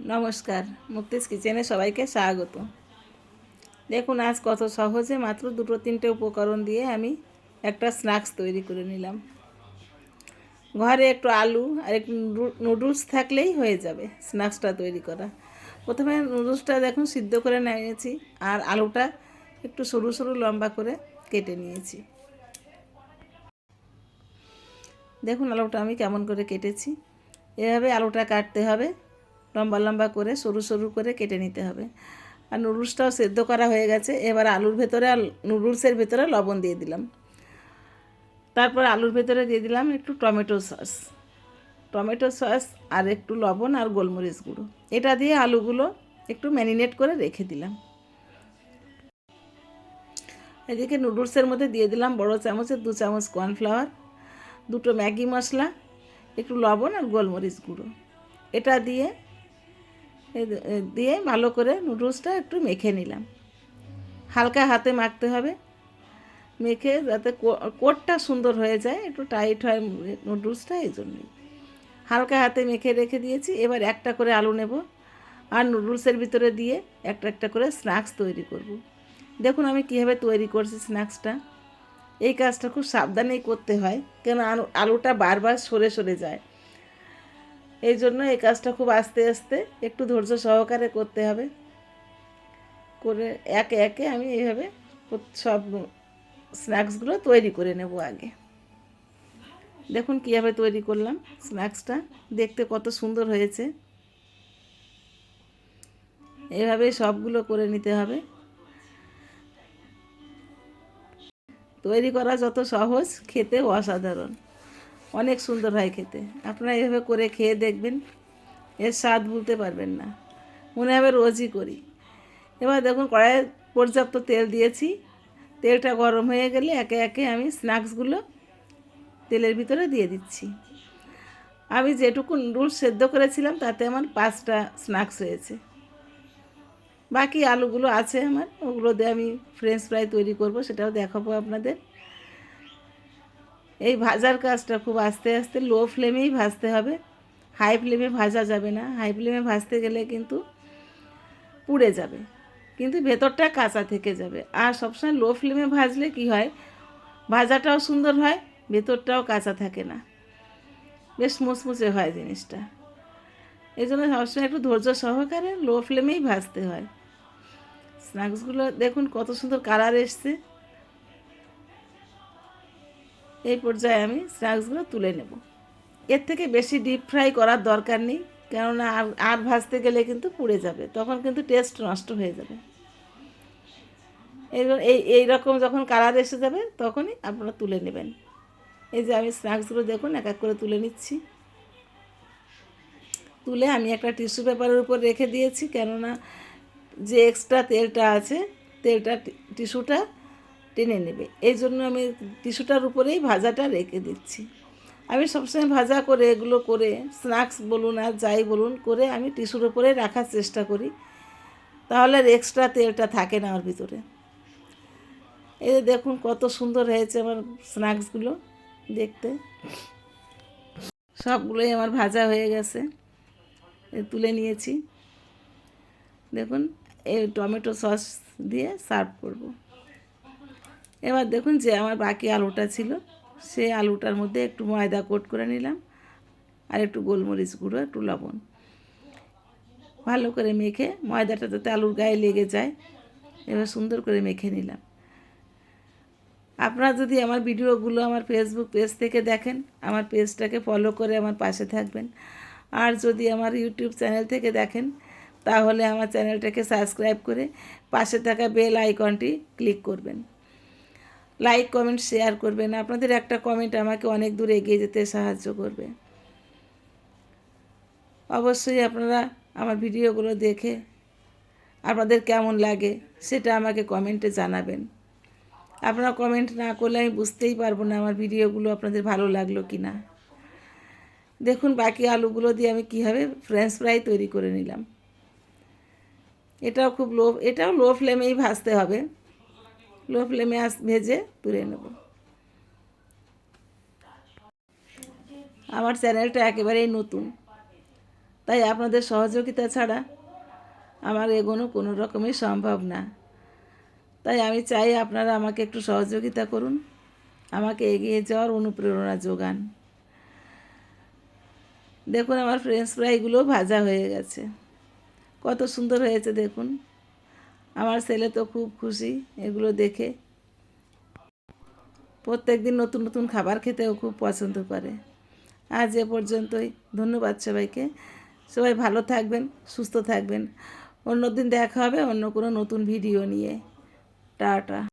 নমস্কার, মুক্তিস কিচেনে সবাইকে স্বাগত। দেখুন আজ কত সহজে মাত্র দুটো তিনটে উপকরণ দিয়ে আমি একটা স্ন্যাক্স তৈরি করে নিলাম। ঘরে একটু আলু আর একটু নুডলস থাকলেই হয়ে যাবে স্ন্যাক্সটা তৈরি করা। প্রথমে নুডলসটা দেখুন সিদ্ধ করে নিয়েছি আর আলুটা একটু সরু সরু লম্বা করে কেটে নিয়েছি। দেখুন আলুটা আমি কেমন করে কেটেছি। এভাবে আলুটা কাটতে হবে, লম্বা লম্বা করে সরু সরু করে কেটে নিতে হবে। আর নুডলসটাও সেদ্ধ করা হয়ে গেছে। এবার আলুর ভেতরে আর নুডলসের ভেতরে লবণ দিয়ে দিলাম। তারপর আলুর ভেতরে দিয়ে দিলাম একটু টমেটো সস আর একটু লবণ আর গোলমরিচ গুঁড়ো। এটা দিয়ে আলুগুলো একটু ম্যারিনেট করে রেখে দিলাম। এদিকে নুডলসের মধ্যে দিয়ে দিলাম বড় চামচের 2 চামচ কর্নফ্লাওয়ার, দুটো ম্যাগি মশলা, একটু লবণ আর গোলমরিচ গুঁড়ো। এটা দিয়ে দিয়ে ভালো করে নুডলসটা একটু মেখে নিলাম। হালকা হাতে মাখতে হবে, মেখে যাতে কোটটা সুন্দর হয়ে যায়, একটু টাইট হয় নুডলসটা, এই জন্যই হালকা হাতে মেখে রেখে দিয়েছি। এবার একটা করে আলু নেব আর নুডলসের ভিতরে দিয়ে একটা একটা করে স্ন্যাক্স তৈরি করব। দেখুন আমি কীভাবে তৈরি করছি স্ন্যাক্সটা। এই কাজটা খুব সাবধানেই করতে হয়, কেন আলুটা বারবার সরে সরে যায়। এই জন্য এই কাজটা খুব আস্তে আস্তে একটু ধৈর্য সহকারে করতে হবে। করে একে একে আমি এইভাবে সব স্ন্যাক্সগুলো তৈরি করে নেব। আগে দেখুন কীভাবে তৈরি করলাম স্ন্যাক্সটা, দেখতে কত সুন্দর হয়েছে। এভাবে সবগুলো করে নিতে হবে। তৈরি করা যত সহজ, খেতে অসাধারণ, অনেক সুন্দর হয় খেতে। আপনারা এভাবে করে খেয়ে দেখবেন, এর স্বাদ ভুলতে পারবেন না, মনে হবে রোজই করি। এবার দেখুন কড়াইয়ে পর্যাপ্ত তেল দিয়েছি। তেলটা গরম হয়ে গেলে একে একে আমি স্ন্যাক্সগুলো তেলের ভিতরে দিয়ে দিচ্ছি। আমি যেটুকু নুডলস সেদ্ধ করেছিলাম তাতে আমার 5টা স্ন্যাক্স হয়েছে। বাকি আলুগুলো আছে আমার, ওগুলো দিয়ে আমি ফ্রেঞ্চ ফ্রাই তৈরি করব, সেটাও দেখাবো আপনাদের। এই ভাজার কাজটা খুব আস্তে আস্তে লো ফ্লেমেই ভাজতে হবে, হাই ফ্লেমে ভাজা যাবে না। হাই ফ্লেমে ভাজতে গেলে কিন্তু পুড়ে যাবে, কিন্তু ভেতরটা কাঁচা থেকে যাবে। আর সবসময় লো ফ্লেমে ভাজলে কি হয়, ভাজাটাও সুন্দর হয়, ভেতরটাও কাঁচা থাকে না, বেশ মুচমুচে হয় জিনিসটা। এই জন্য সবসময় একটু ধৈর্য সহকারে লো ফ্লেমেই ভাজতে হয়। স্ন্যাক্সগুলো দেখুন কত সুন্দর কালার এসছে। এই পর্যায়ে আমি স্ন্যাক্সগুলো তুলে নেব। এর থেকে বেশি ডিপ ফ্রাই করার দরকার নেই, কেননা আর ভাজতে গেলে কিন্তু পুড়ে যাবে, তখন কিন্তু টেস্ট নষ্ট হয়ে যাবে। এই রকম যখন কালার এসে যাবে তখনই আপনারা তুলে নেবেন। এই যে আমি স্ন্যাক্সগুলো দেখুন এক এক করে তুলে নিচ্ছি। তুলে আমি একটা টিস্যু পেপারের উপর রেখে দিয়েছি, কেননা যে এক্সট্রা তেলটা আছে, তেলটা টিস্যুটা টেনে নেবে, এই জন্য আমি টিস্যুটার উপরেই ভাজাটা রেখে দিচ্ছি। আমি সবসময় ভাজা করে এগুলো করে স্ন্যাক্স বলুন আর যাই বলুন করে আমি টিস্যুর উপরে রাখার চেষ্টা করি, তাহলে আর এক্সট্রা তেলটা থাকে না ওর ভিতরে। এই দেখুন কত সুন্দর হয়েছে আমার স্ন্যাক্সগুলো দেখতে। সবগুলোই আমার ভাজা হয়ে গেছে, তুলে নিয়েছি। দেখুন এই টমেটো সস দিয়ে সার্ভ করব। এবার দেখুন যে আমার বাকি আলুটা ছিল, সেই আলুটার মধ্যে একটু ময়দা কোট করে নিলাম আর একটু গোলমরিচ গুঁড়ো, একটু লবণ, ভালো করে মেখে, ময়দাটা যাতে আলুর গায়ে লেগে যায়, এবার সুন্দর করে মেখে নিলাম। আপনারা যদি আমার ভিডিওগুলো আমার ফেসবুক পেজ থেকে দেখেন, আমার পেজটাকে ফলো করে আমার পাশে থাকবেন। আর যদি আমার ইউটিউব চ্যানেল থেকে দেখেন, তাহলে আমার চ্যানেলটাকে সাবস্ক্রাইব করে পাশে থাকা বেল আইকনটি ক্লিক করবেন। লাইক কমেন্ট শেয়ার করবেন, আপনাদের একটা কমেন্ট আমাকে অনেক দূর এগিয়ে যেতে সাহায্য করবে। অবশ্যই আপনারা আমার ভিডিওগুলো দেখে আপনাদের কেমন লাগে সেটা আমাকে কমেন্টে জানাবেন। আপনারা কমেন্ট না করলে আমি বুঝতেই পারবো না আমার ভিডিওগুলো আপনাদের ভালো লাগলো কি না। দেখুন বাকি আলুগুলো দিয়ে আমি কীভাবে ফ্রেঞ্চ ফ্রাই তৈরি করে নিলাম। এটাও লো ফ্লেমেই ভাজতে হবে, লো ফ্লেমে ভেজে তুলে নেব। আমার চ্যানেলটা একেবারেই নতুন, তাই আপনাদের সহযোগিতা ছাড়া আমার এগোনো কোনো রকমই সম্ভব না। তাই আমি চাই আপনারা আমাকে একটু সহযোগিতা করুন, আমাকে এগিয়ে যাওয়ার অনুপ্রেরণা যোগান। দেখুন আমার ফ্রেঞ্চ ফ্রাইগুলো ভাজা হয়ে গেছে, কত সুন্দর হয়েছে দেখুন। আমার ছেলে তো খুব খুশি এগুলো দেখে, প্রত্যেক দিন নতুন নতুন খাবার খেতেও খুব পছন্দ করে। আজ এ পর্যন্তই, ধন্যবাদ সবাইকে। সবাই ভালো থাকবেন, সুস্থ থাকবেন। অন্য দিন দেখা হবে অন্য কোনো নতুন ভিডিও নিয়ে। টাটা।